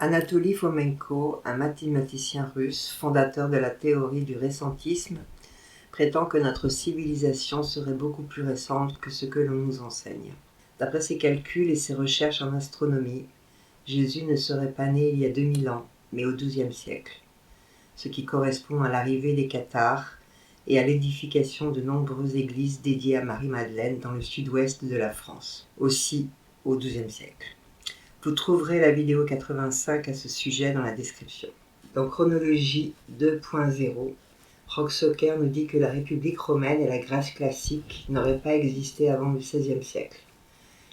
Anatoly Fomenko, un mathématicien russe, fondateur de la théorie du récentisme, prétend que notre civilisation serait beaucoup plus récente que ce que l'on nous enseigne. D'après ses calculs et ses recherches en astronomie, Jésus ne serait pas né il y a 2000 ans, mais au XIIe siècle, ce qui correspond à l'arrivée des cathares et à l'édification de nombreuses églises dédiées à Marie-Madeleine dans le sud-ouest de la France, aussi au XIIe siècle. Vous trouverez la vidéo 85 à ce sujet dans la description. Dans Chronologie 2.0, Rocksocker nous dit que la République romaine et la Grèce classique n'auraient pas existé avant le XVIe siècle.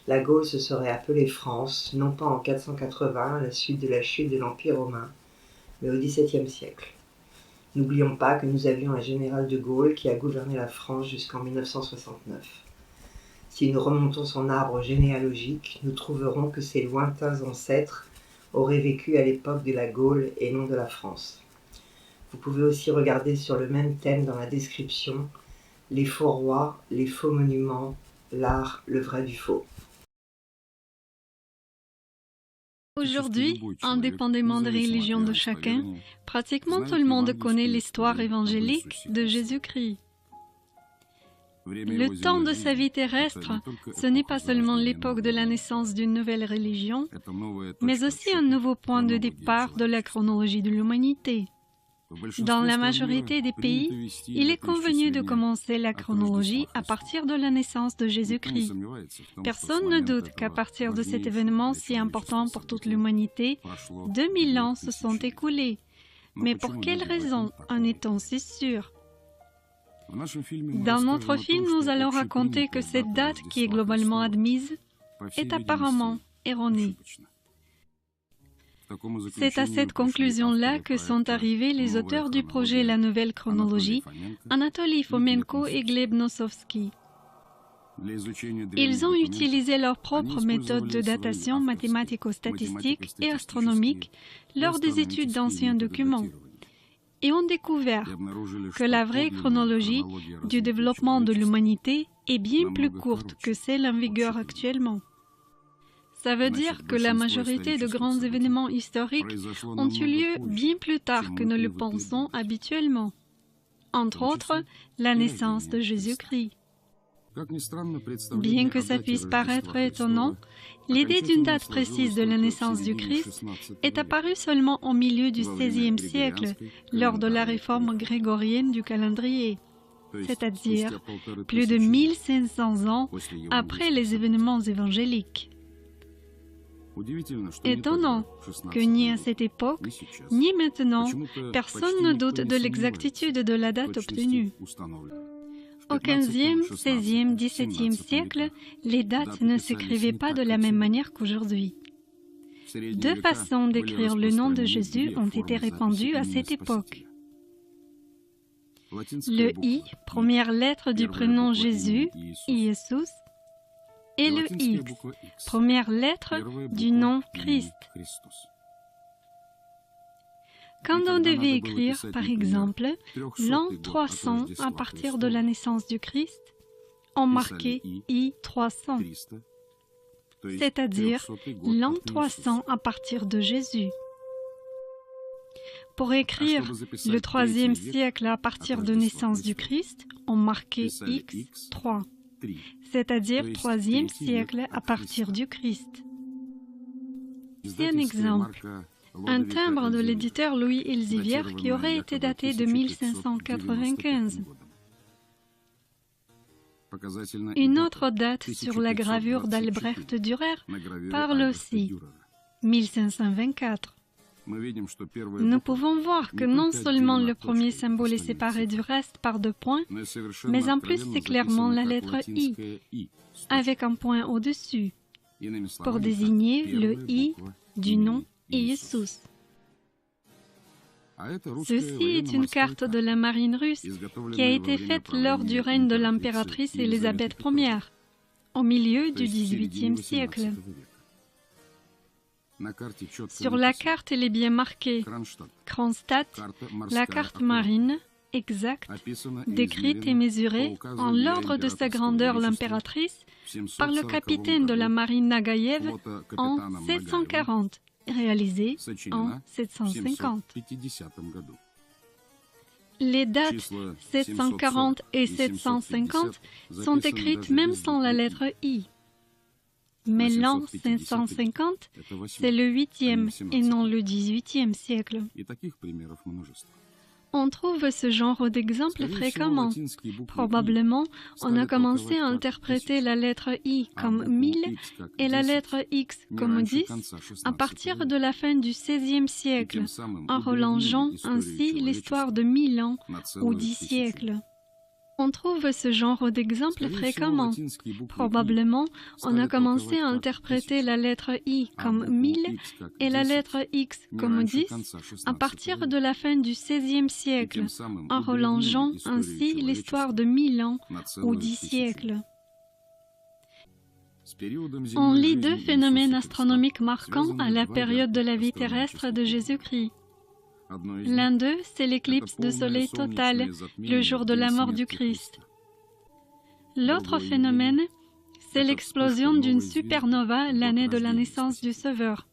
La Gaule se serait appelée France, non pas en 480 à la suite de la chute de l'Empire romain, mais au XVIIe siècle. N'oublions pas que nous avions un général de Gaulle qui a gouverné la France jusqu'en 1969. Si nous remontons son arbre généalogique, nous trouverons que ses lointains ancêtres auraient vécu à l'époque de la Gaule et non de la France. Vous pouvez aussi regarder sur le même thème dans la description les faux rois, les faux monuments, l'art, le vrai du faux. Aujourd'hui, indépendamment des religions de chacun, pratiquement tout le monde connaît l'histoire évangélique de Jésus-Christ. Le temps de sa vie terrestre, ce n'est pas seulement l'époque de la naissance d'une nouvelle religion, mais aussi un nouveau point de départ de la chronologie de l'humanité. Dans la majorité des pays, il est convenu de commencer la chronologie à partir de la naissance de Jésus-Christ. Personne ne doute qu'à partir de cet événement si important pour toute l'humanité, 2000 ans se sont écoulés. Mais pour quelle raison en est-on si sûr? Dans notre film, nous allons raconter que cette date, qui est globalement admise, est apparemment erronée. C'est à cette conclusion-là que sont arrivés les auteurs du projet La Nouvelle Chronologie, Anatoly Fomenko et Gleb Nosovsky. Ils ont utilisé leur propre méthode de datation mathématico-statistique et astronomique lors des études d'anciens documents et ont découvert que la vraie chronologie du développement de l'humanité est bien plus courte que celle en vigueur actuellement. Ça veut dire que la majorité de grands événements historiques ont eu lieu bien plus tard que nous le pensons habituellement. Entre autres, la naissance de Jésus-Christ. Bien que ça puisse paraître étonnant, l'idée d'une date précise de la naissance du Christ est apparue seulement au milieu du XVIe siècle, lors de la réforme grégorienne du calendrier, c'est-à-dire plus de 1500 ans après les événements évangéliques. Étonnant que ni à cette époque, ni maintenant, personne ne doute de l'exactitude de la date obtenue. Au XVe, XVIe, XVIIe siècle, les dates ne s'écrivaient pas de la même manière qu'aujourd'hui. Deux façons d'écrire le nom de Jésus ont été répandues à cette époque. Le I, première lettre du prénom Jésus, Iesous, et le X, première lettre du nom Christ. Quand on devait écrire, par exemple, l'an 300 à partir de la naissance du Christ, on marquait I 300, c'est-à-dire l'an 300 à partir de Jésus. Pour écrire le 3e siècle à partir de naissance du Christ, on marquait X 3. C'est-à-dire 3e siècle à partir du Christ. C'est un exemple. Un timbre de l'éditeur Louis Elsevier qui aurait été daté de 1595. Une autre date sur la gravure d'Albrecht Dürer parle aussi, 1524. Nous pouvons voir que non seulement le premier symbole est séparé du reste par 2 points, mais en plus c'est clairement la lettre I, avec un point au-dessus, pour désigner le I du nom Iesous. Ceci est une carte de la marine russe qui a été faite lors du règne de l'impératrice Élisabeth Ier, au milieu du XVIIIe siècle. Sur la carte, il est bien marqué Kronstadt, la carte marine, exacte, décrite et mesurée en l'ordre de sa grandeur l'impératrice par le capitaine de la marine Nagaïev en 740, réalisé en 750. Les dates 740 et 750 sont écrites même sans la lettre I. Mais l'an 550, c'est le 8e et non le 18e siècle. On trouve ce genre d'exemple fréquemment. Probablement, on a commencé à interpréter la lettre I comme 1000 et la lettre X comme 10 à partir de la fin du XVIe siècle, en relongeant ainsi l'histoire de 1000 ans ou 10 siècles. On trouve ce genre d'exemple fréquemment. Probablement, on a commencé à interpréter la lettre I comme 1000 et la lettre X comme 10 à partir de la fin du XVIe siècle, en relongeant ainsi l'histoire de 1000 ans ou 10 siècles. On lit deux phénomènes astronomiques marquants à la période de la vie terrestre de Jésus-Christ. L'un d'eux, c'est l'éclipse de soleil totale, le jour de la mort du Christ. L'autre phénomène, c'est l'explosion d'une supernova l'année de la naissance du Sauveur.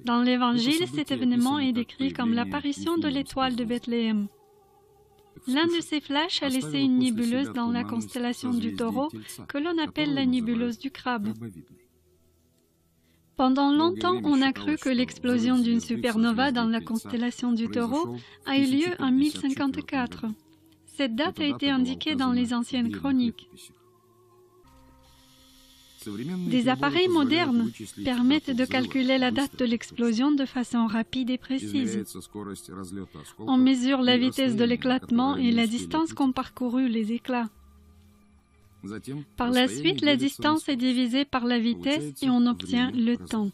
Dans l'Évangile, cet événement est décrit comme l'apparition de l'étoile de Bethléem. L'un de ces flashs a laissé une nébuleuse dans la constellation du Taureau que l'on appelle la nébuleuse du Crabe. Pendant longtemps, on a cru que l'explosion d'une supernova dans la constellation du Taureau a eu lieu en 1054. Cette date a été indiquée dans les anciennes chroniques. Des appareils modernes permettent de calculer la date de l'explosion de façon rapide et précise. On mesure la vitesse de l'éclatement et la distance qu'ont parcouru les éclats. Par la suite, la distance est divisée par la vitesse et on obtient le temps.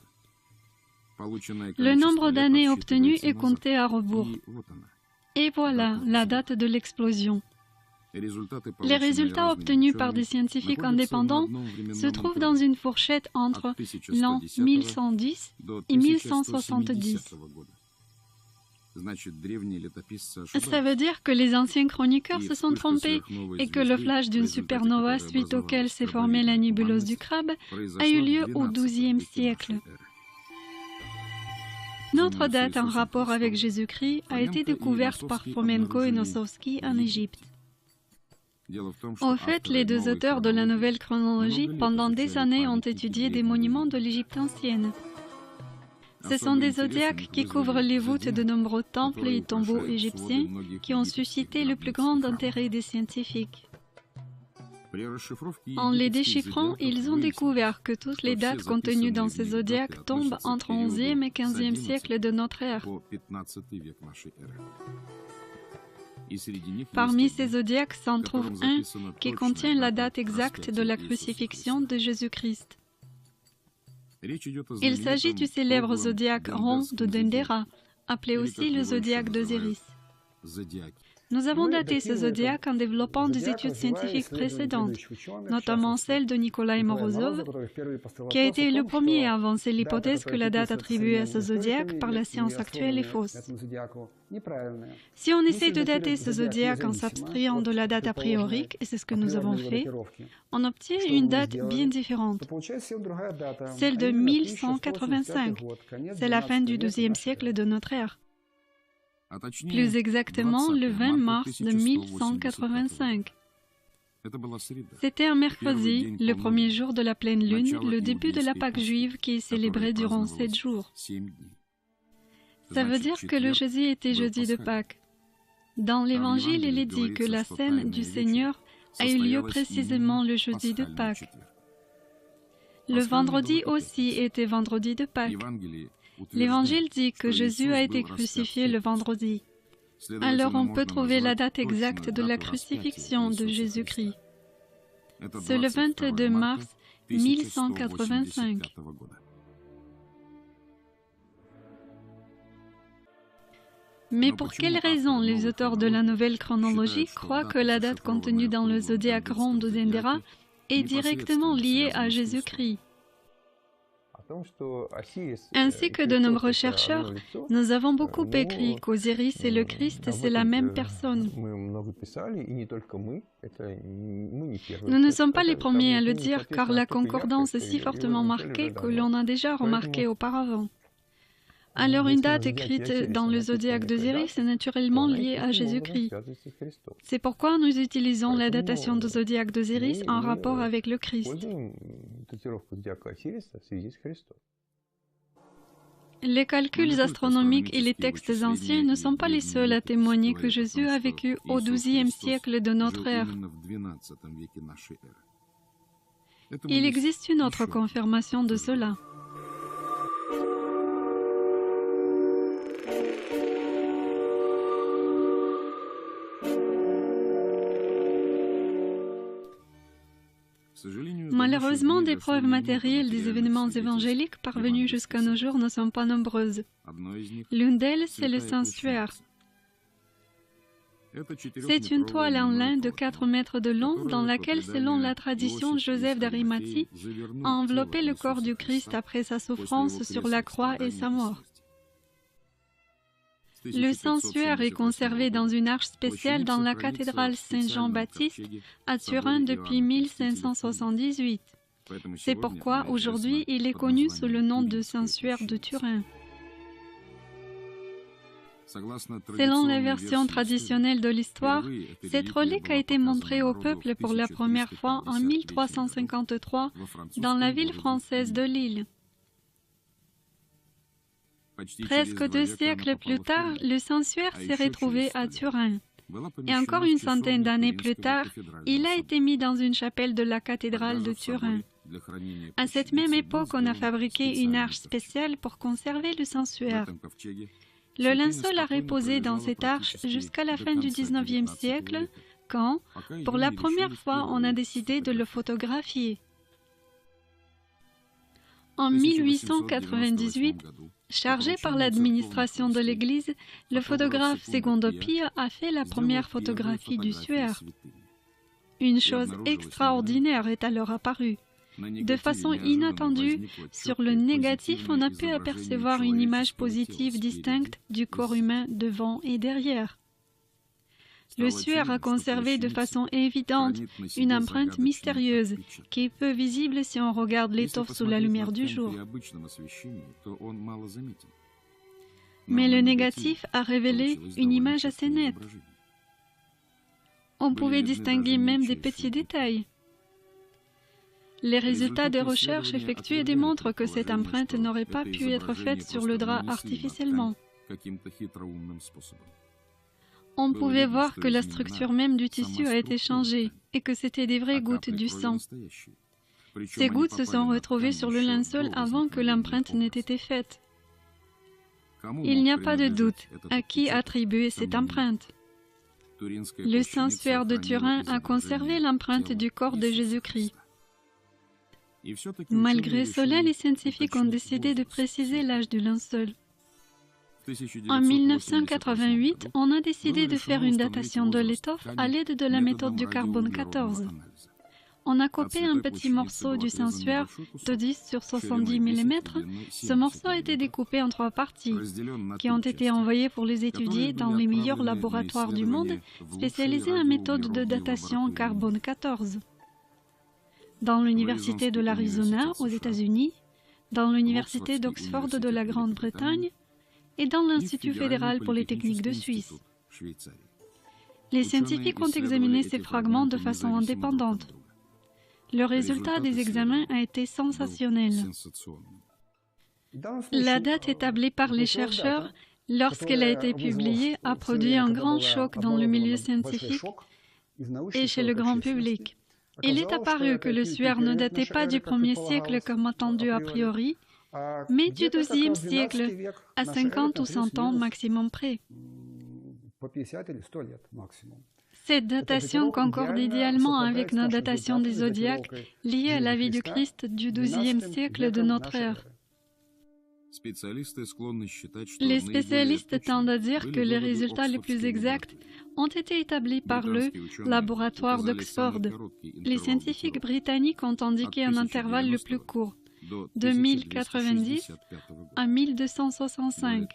Le nombre d'années obtenues est compté à rebours. Et voilà la date de l'explosion. Les résultats obtenus par des scientifiques indépendants se trouvent dans une fourchette entre l'an 1110 et 1170. Ça veut dire que les anciens chroniqueurs se sont trompés et que le flash d'une supernova suite auquel s'est formée la nébuleuse du Crabe a eu lieu au XIIe siècle. Notre date en rapport avec Jésus-Christ a été découverte par Fomenko et Nosowski en Égypte. Au fait, les deux auteurs de la nouvelle chronologie, pendant des années, ont étudié des monuments de l'Égypte ancienne. Ce sont des zodiaques qui couvrent les voûtes de nombreux temples et tombeaux égyptiens qui ont suscité le plus grand intérêt des scientifiques. En les déchiffrant, ils ont découvert que toutes les dates contenues dans ces zodiaques tombent entre 11e et 15e siècle de notre ère. Parmi ces zodiaques s'en trouve un qui contient la date exacte de la crucifixion de Jésus-Christ. Il s'agit du célèbre zodiaque rond de Dendera, appelé aussi le zodiaque d'Osiris. Nous avons daté ce zodiaque en développant des études scientifiques précédentes, notamment celle de Nikolai Morozov, qui a été le premier à avancer l'hypothèse que la date attribuée à ce zodiaque par la science actuelle est fausse. Si on essaie de dater ce zodiaque en s'abstrayant de la date a priori, et c'est ce que nous avons fait, on obtient une date bien différente, celle de 1185. C'est la fin du XIIe siècle de notre ère. Plus exactement, le 20 mars de 1185. C'était un mercredi, le premier jour de la pleine lune, le début de la Pâque juive qui est célébrée durant 7 jours. Ça veut dire que le jeudi était jeudi de Pâques. Dans l'Évangile, il est dit que la scène du Seigneur a eu lieu précisément le jeudi de Pâques. Le vendredi aussi était vendredi de Pâques. L'Évangile dit que Jésus a été crucifié le vendredi. Alors on peut trouver la date exacte de la crucifixion de Jésus-Christ. C'est le 22 mars 1185. Mais pour quelle raison les auteurs de la nouvelle chronologie croient que la date contenue dans le zodiaque rond de Dendera est directement liée à Jésus-Christ? Ainsi que de nombreux chercheurs, nous avons beaucoup écrit qu'Osiris et le Christ, c'est la même personne. Nous ne sommes pas les premiers à le dire, car la concordance est si fortement marquée que l'on a déjà remarqué auparavant. Alors une date écrite dans le zodiaque d'Osiris est naturellement liée à Jésus-Christ. C'est pourquoi nous utilisons la datation du zodiaque d'Osiris en rapport avec le Christ. Les calculs astronomiques et les textes anciens ne sont pas les seuls à témoigner que Jésus a vécu au XIIe siècle de notre ère. Il existe une autre confirmation de cela. Malheureusement, des preuves matérielles des événements évangéliques parvenus jusqu'à nos jours ne sont pas nombreuses. L'une d'elles, c'est le sanctuaire. C'est une toile en lin de 4 mètres de long dans laquelle, selon la tradition, Joseph d'Arimathie a enveloppé le corps du Christ après sa souffrance sur la croix et sa mort. Le sanctuaire est conservé dans une arche spéciale dans la cathédrale Saint-Jean-Baptiste à Turin depuis 1578. C'est pourquoi aujourd'hui il est connu sous le nom de sanctuaire de Turin. Selon la version traditionnelle de l'histoire, cette relique a été montrée au peuple pour la première fois en 1353 dans la ville française de Lille. Presque 2 siècles plus tard, le sanctuaire s'est retrouvé à Turin. Et encore une centaine d'années plus tard, il a été mis dans une chapelle de la cathédrale de Turin. À cette même époque, on a fabriqué une arche spéciale pour conserver le sanctuaire. Le linceul a reposé dans cette arche jusqu'à la fin du XIXe siècle, quand, pour la première fois, on a décidé de le photographier. En 1898, chargé par l'administration de l'Église, le photographe Secondo Pio a fait la première photographie du suaire. Une chose extraordinaire est alors apparue. De façon inattendue, sur le négatif, on a pu apercevoir une image positive distincte du corps humain devant et derrière. Le suaire a conservé de façon évidente une empreinte mystérieuse qui est peu visible si on regarde l'étoffe sous la lumière du jour. Mais le négatif a révélé une image assez nette. On pouvait distinguer même des petits détails. Les résultats des recherches effectuées démontrent que cette empreinte n'aurait pas pu être faite sur le drap artificiellement. On pouvait voir que la structure même du tissu a été changée et que c'était des vraies gouttes du sang. Ces gouttes se sont retrouvées sur le linceul avant que l'empreinte n'ait été faite. Il n'y a pas de doute à qui attribuer cette empreinte. Le sanctuaire de Turin a conservé l'empreinte du corps de Jésus-Christ. Malgré cela, les scientifiques ont décidé de préciser l'âge du linceul. En 1988, on a décidé de faire une datation de l'étoffe à l'aide de la méthode du carbone 14. On a coupé un petit morceau du sanctuaire de 10 sur 70 mm. Ce morceau a été découpé en 3 parties, qui ont été envoyées pour les étudier dans les meilleurs laboratoires du monde spécialisés en méthode de datation carbone 14. Dans l'Université de l'Arizona, aux États-Unis, dans l'Université d'Oxford de la Grande-Bretagne, et dans l'Institut fédéral pour les techniques de Suisse. Les scientifiques ont examiné ces fragments de façon indépendante. Le résultat des examens a été sensationnel. La date établie par les chercheurs, lorsqu'elle a été publiée, a produit un grand choc dans le milieu scientifique et chez le grand public. Il est apparu que le suaire ne datait pas du 1er siècle comme attendu a priori, mais du XIIe siècle, à 50 ou 100 ans maximum près. Cette datation concorde idéalement avec nos datations des zodiaques liées à la vie du Christ du XIIe siècle de notre ère. Les spécialistes tendent à dire que les résultats les plus exacts ont été établis par le laboratoire d'Oxford. Les scientifiques britanniques ont indiqué un intervalle le plus court, de 1090 à 1265.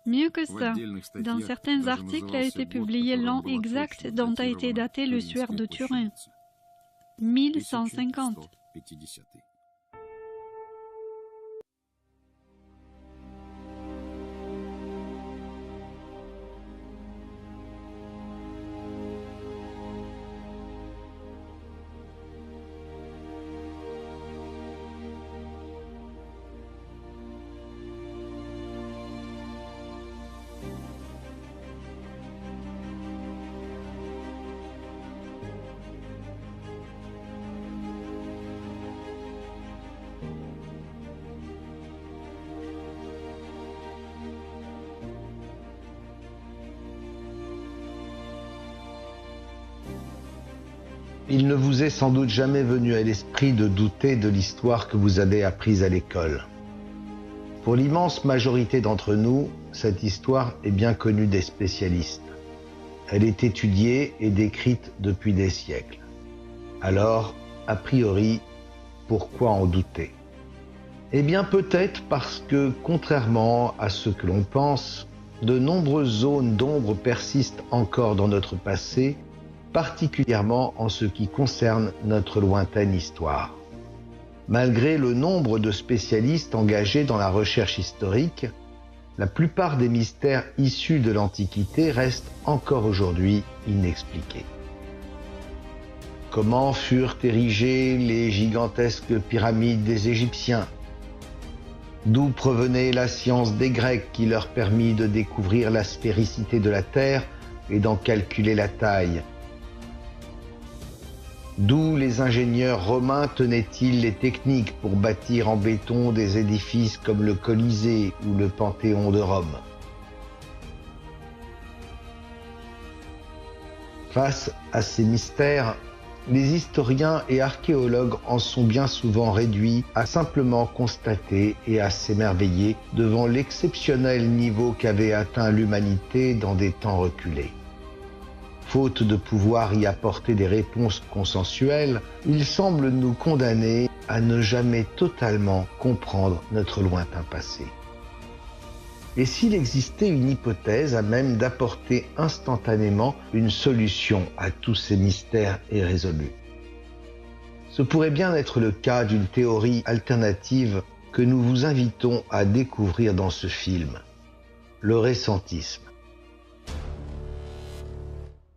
Mieux que ça, dans certains articles a été publié l'an exact dont a été daté le suaire de Turin, 1150. il ne vous est sans doute jamais venu à l'esprit de douter de l'histoire que vous avez apprise à l'école. Pour l'immense majorité d'entre nous, cette histoire est bien connue des spécialistes. Elle est étudiée et décrite depuis des siècles. Alors, a priori, pourquoi en douter? Eh bien peut-être parce que, contrairement à ce que l'on pense, de nombreuses zones d'ombre persistent encore dans notre passé, particulièrement en ce qui concerne notre lointaine histoire. Malgré le nombre de spécialistes engagés dans la recherche historique, la plupart des mystères issus de l'Antiquité restent encore aujourd'hui inexpliqués. Comment furent érigées les gigantesques pyramides des Égyptiens? D'où provenait la science des Grecs qui leur permit de découvrir la spéricité de la Terre et d'en calculer la taille? D'où les ingénieurs romains tenaient-ils les techniques pour bâtir en béton des édifices comme le Colisée ou le Panthéon de Rome? Face à ces mystères, les historiens et archéologues en sont bien souvent réduits à simplement constater et à s'émerveiller devant l'exceptionnel niveau qu'avait atteint l'humanité dans des temps reculés. Faute de pouvoir y apporter des réponses consensuelles, ils semblent nous condamner à ne jamais totalement comprendre notre lointain passé. Et s'il existait une hypothèse à même d'apporter instantanément une solution à tous ces mystères irrésolus? Ce pourrait bien être le cas d'une théorie alternative que nous vous invitons à découvrir dans ce film, le récentisme.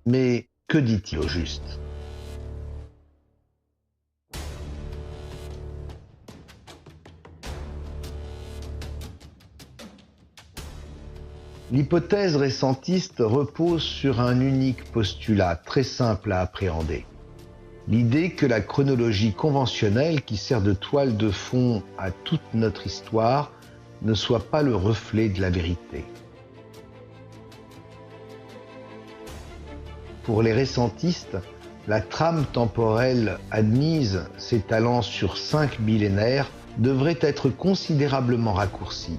Mais que dit-il au juste? L'hypothèse récentiste repose sur un unique postulat très simple à appréhender. L'idée que la chronologie conventionnelle qui sert de toile de fond à toute notre histoire ne soit pas le reflet de la vérité. Pour les récentistes, la trame temporelle admise, s'étalant sur 5 millénaires, devrait être considérablement raccourcie.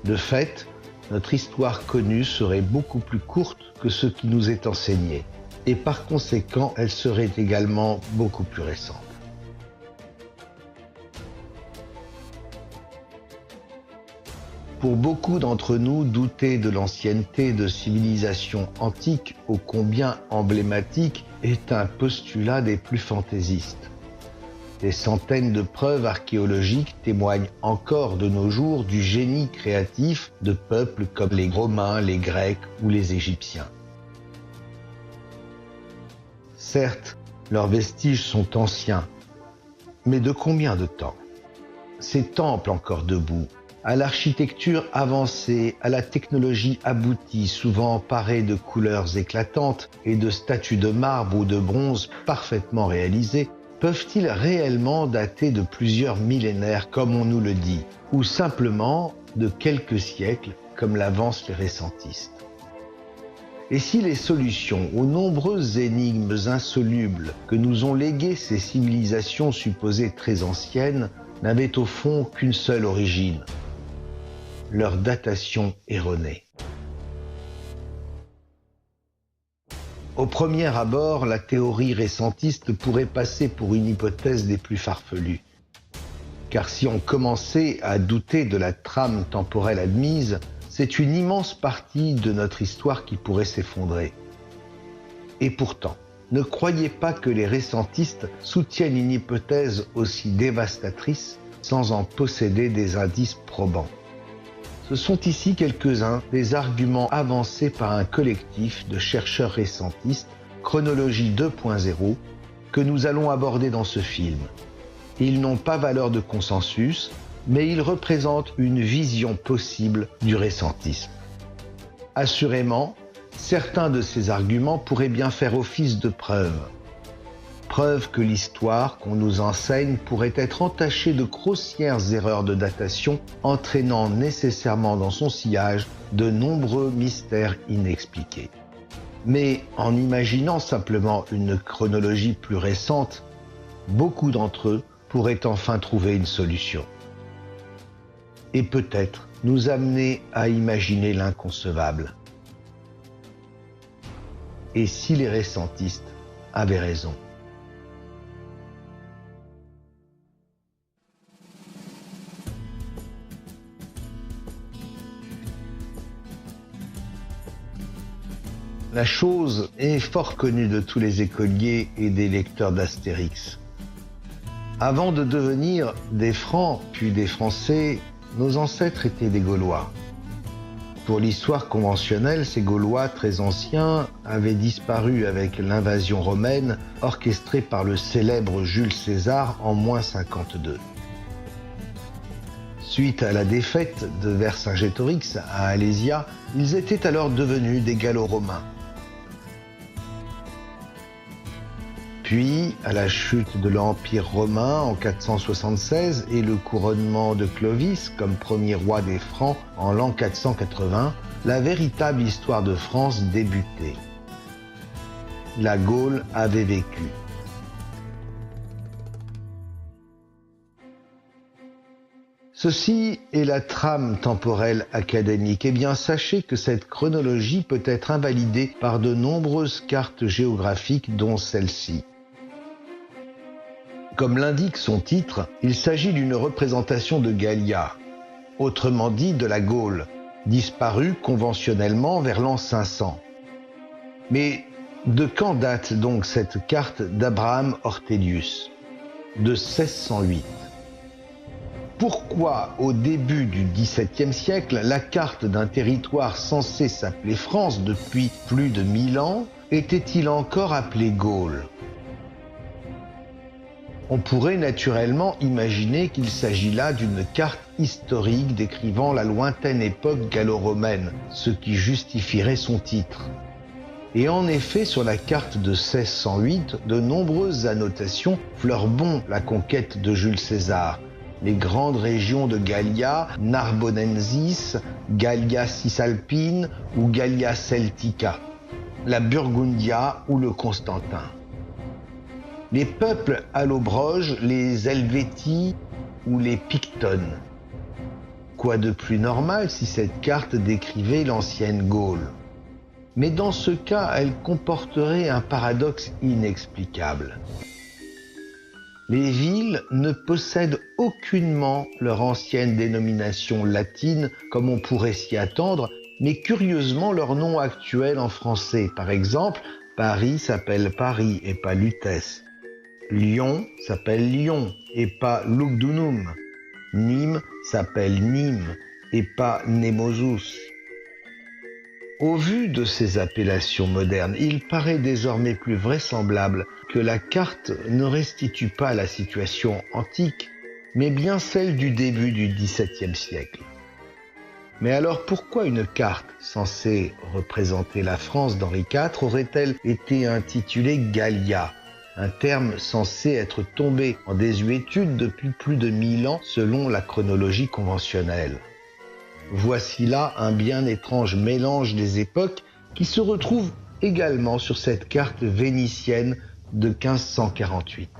De fait, notre histoire connue serait beaucoup plus courte que ce qui nous est enseigné, et par conséquent, elle serait également beaucoup plus récente. Pour beaucoup d'entre nous, douter de l'ancienneté de civilisations antiques ô combien emblématiques est un postulat des plus fantaisistes. Des centaines de preuves archéologiques témoignent encore de nos jours du génie créatif de peuples comme les Romains, les Grecs ou les Égyptiens. Certes, leurs vestiges sont anciens, mais de combien de temps? Ces temples encore debout, à l'architecture avancée, à la technologie aboutie, souvent parée de couleurs éclatantes et de statues de marbre ou de bronze parfaitement réalisées, peuvent-ils réellement dater de plusieurs millénaires comme on nous le dit, ou simplement de quelques siècles comme l'avancent les récentistes? Et si les solutions aux nombreuses énigmes insolubles que nous ont léguées ces civilisations supposées très anciennes n'avaient au fond qu'une seule origine, leur datation erronée? Au premier abord, la théorie récentiste pourrait passer pour une hypothèse des plus farfelues. Car si on commençait à douter de la trame temporelle admise, c'est une immense partie de notre histoire qui pourrait s'effondrer. Et pourtant, ne croyez pas que les récentistes soutiennent une hypothèse aussi dévastatrice sans en posséder des indices probants. Ce sont ici quelques-uns des arguments avancés par un collectif de chercheurs récentistes, Chronologie 2.0, que nous allons aborder dans ce film. Ils n'ont pas valeur de consensus, mais ils représentent une vision possible du récentisme. Assurément, certains de ces arguments pourraient bien faire office de preuve. Preuve que l'histoire qu'on nous enseigne pourrait être entachée de grossières erreurs de datation, entraînant nécessairement dans son sillage de nombreux mystères inexpliqués. Mais en imaginant simplement une chronologie plus récente, beaucoup d'entre eux pourraient enfin trouver une solution. Et peut-être nous amener à imaginer l'inconcevable. Et si les récentistes avaient raison? La chose est fort connue de tous les écoliers et des lecteurs d'Astérix. Avant de devenir des Francs puis des Français, nos ancêtres étaient des Gaulois. Pour l'histoire conventionnelle, ces Gaulois très anciens avaient disparu avec l'invasion romaine orchestrée par le célèbre Jules César en -52. Suite à la défaite de Vercingétorix à Alésia, ils étaient alors devenus des Gallo-Romains. Puis, à la chute de l'Empire romain en 476 et le couronnement de Clovis comme premier roi des Francs en l'an 480, la véritable histoire de France débutait. La Gaule avait vécu. Ceci est la trame temporelle académique. Eh bien, sachez que cette chronologie peut être invalidée par de nombreuses cartes géographiques, dont celle-ci. Comme l'indique son titre, il s'agit d'une représentation de Gallia, autrement dit de la Gaule, disparue conventionnellement vers l'an 500. Mais de quand date donc cette carte d'Abraham Ortelius? De 1608. Pourquoi, au début du XVIIe siècle, la carte d'un territoire censé s'appeler France depuis plus de 1000 ans était-il encore appelé Gaule? On pourrait naturellement imaginer qu'il s'agit là d'une carte historique décrivant la lointaine époque gallo-romaine, ce qui justifierait son titre. Et en effet, sur la carte de 1608, de nombreuses annotations fleurent bon la conquête de Jules César. Les grandes régions de Gallia, Narbonensis, Gallia Cisalpine ou Gallia Celtica, la Burgundia ou le Constantin. Les peuples allobroges, les Helvétii ou les Pictones. Quoi de plus normal si cette carte décrivait l'ancienne Gaule? Mais dans ce cas, elle comporterait un paradoxe inexplicable. Les villes ne possèdent aucunement leur ancienne dénomination latine comme on pourrait s'y attendre, mais curieusement leur nom actuel en français. Par exemple, Paris s'appelle Paris et pas Lutèce. Lyon s'appelle Lyon et pas Lugdunum. Nîmes s'appelle Nîmes et pas Nemosus. Au vu de ces appellations modernes, il paraît désormais plus vraisemblable que la carte ne restitue pas la situation antique, mais bien celle du début du XVIIe siècle. Mais alors pourquoi une carte censée représenter la France d'Henri IV aurait-elle été intitulée Gallia, un terme censé être tombé en désuétude depuis plus de 1000 ans selon la chronologie conventionnelle? Voici là un bien étrange mélange des époques qui se retrouve également sur cette carte vénitienne de 1548.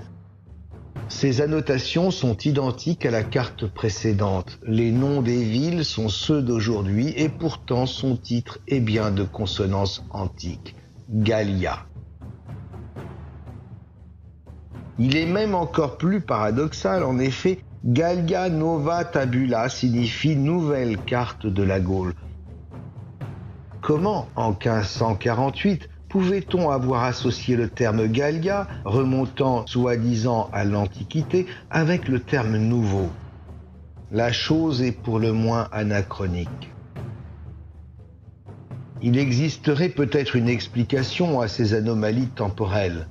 Ces annotations sont identiques à la carte précédente. Les noms des villes sont ceux d'aujourd'hui et pourtant son titre est bien de consonance antique, Gallia. Il est même encore plus paradoxal, en effet, Gallia Nova Tabula signifie nouvelle carte de la Gaule. Comment, en 1548, pouvait-on avoir associé le terme Gallia, remontant soi-disant à l'Antiquité, avec le terme nouveau? La chose est pour le moins anachronique. Il existerait peut-être une explication à ces anomalies temporelles.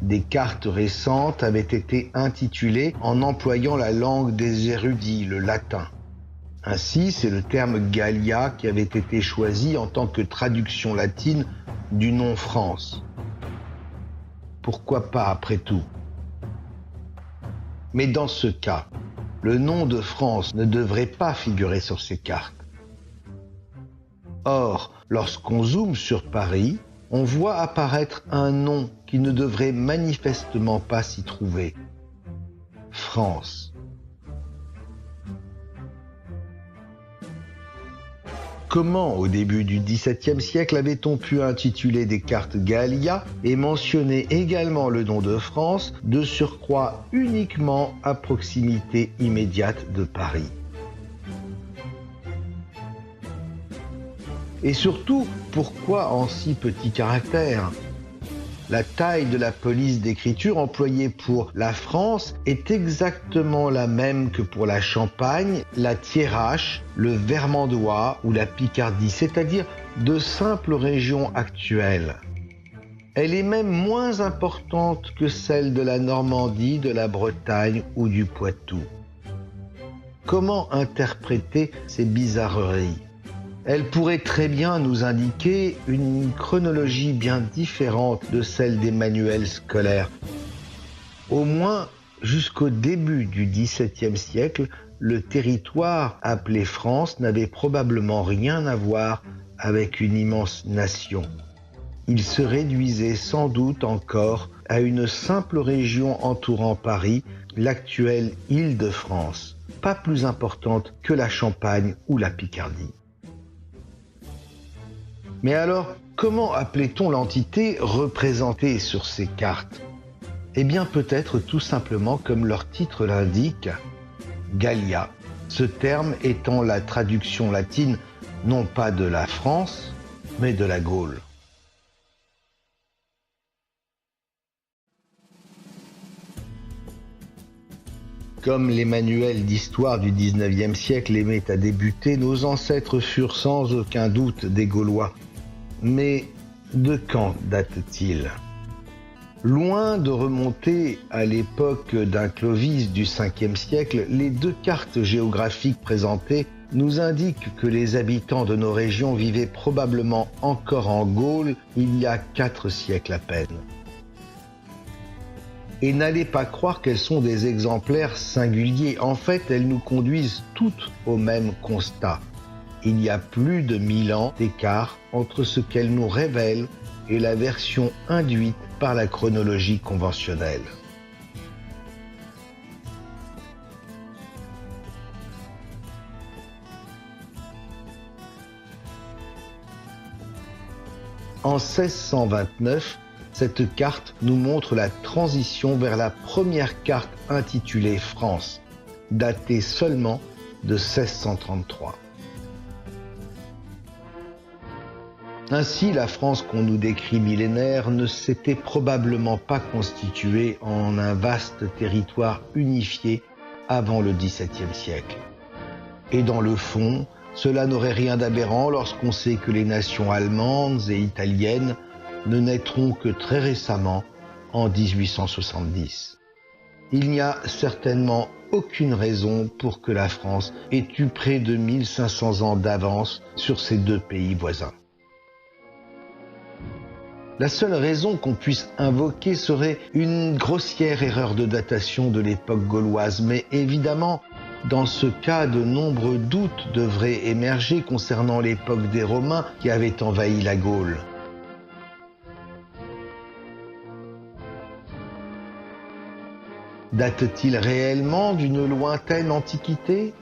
Des cartes récentes avaient été intitulées en employant la langue des érudits, le latin. Ainsi, c'est le terme Gallia qui avait été choisi en tant que traduction latine du nom France. Pourquoi pas après tout? Mais dans ce cas, le nom de France ne devrait pas figurer sur ces cartes. Or, lorsqu'on zoome sur Paris, on voit apparaître un nom qui ne devrait manifestement pas s'y trouver. France. Comment, au début du XVIIe siècle, avait-on pu intituler des cartes Gallia et mentionner également le nom de France, de surcroît uniquement à proximité immédiate de Paris? Et surtout, pourquoi en si petits caractères? La taille de la police d'écriture employée pour la France est exactement la même que pour la Champagne, la Thiérache, le Vermandois ou la Picardie, c'est-à-dire de simples régions actuelles. Elle est même moins importante que celle de la Normandie, de la Bretagne ou du Poitou. Comment interpréter ces bizarreries? Elle pourrait très bien nous indiquer une chronologie bien différente de celle des manuels scolaires. Au moins, jusqu'au début du XVIIe siècle, le territoire appelé France n'avait probablement rien à voir avec une immense nation. Il se réduisait sans doute encore à une simple région entourant Paris, l'actuelle Île-de-France, pas plus importante que la Champagne ou la Picardie. Mais alors, comment appelait-on l'entité représentée sur ces cartes? Eh bien, peut-être tout simplement comme leur titre l'indique, Gallia, ce terme étant la traduction latine non pas de la France, mais de la Gaule. Comme les manuels d'histoire du XIXe siècle aimaient à débuter, nos ancêtres furent sans aucun doute des Gaulois. Mais de quand datent-ils? Loin de remonter à l'époque d'un Clovis du Ve siècle, les deux cartes géographiques présentées nous indiquent que les habitants de nos régions vivaient probablement encore en Gaule il y a 4 siècles à peine. Et n'allez pas croire qu'elles sont des exemplaires singuliers. En fait, elles nous conduisent toutes au même constat. Il y a plus de 1000 ans d'écart entre ce qu'elles nous révèlent et la version induite par la chronologie conventionnelle. En 1629, cette carte nous montre la transition vers la première carte intitulée France, datée seulement de 1633. Ainsi, la France qu'on nous décrit millénaire ne s'était probablement pas constituée en un vaste territoire unifié avant le XVIIe siècle. Et dans le fond, cela n'aurait rien d'aberrant lorsqu'on sait que les nations allemandes et italiennes ne naîtront que très récemment, en 1870. Il n'y a certainement aucune raison pour que la France ait eu près de 1500 ans d'avance sur ces deux pays voisins. La seule raison qu'on puisse invoquer serait une grossière erreur de datation de l'époque gauloise, mais évidemment, dans ce cas, de nombreux doutes devraient émerger concernant l'époque des Romains qui avaient envahi la Gaule. Date-t-il réellement d'une lointaine antiquité ?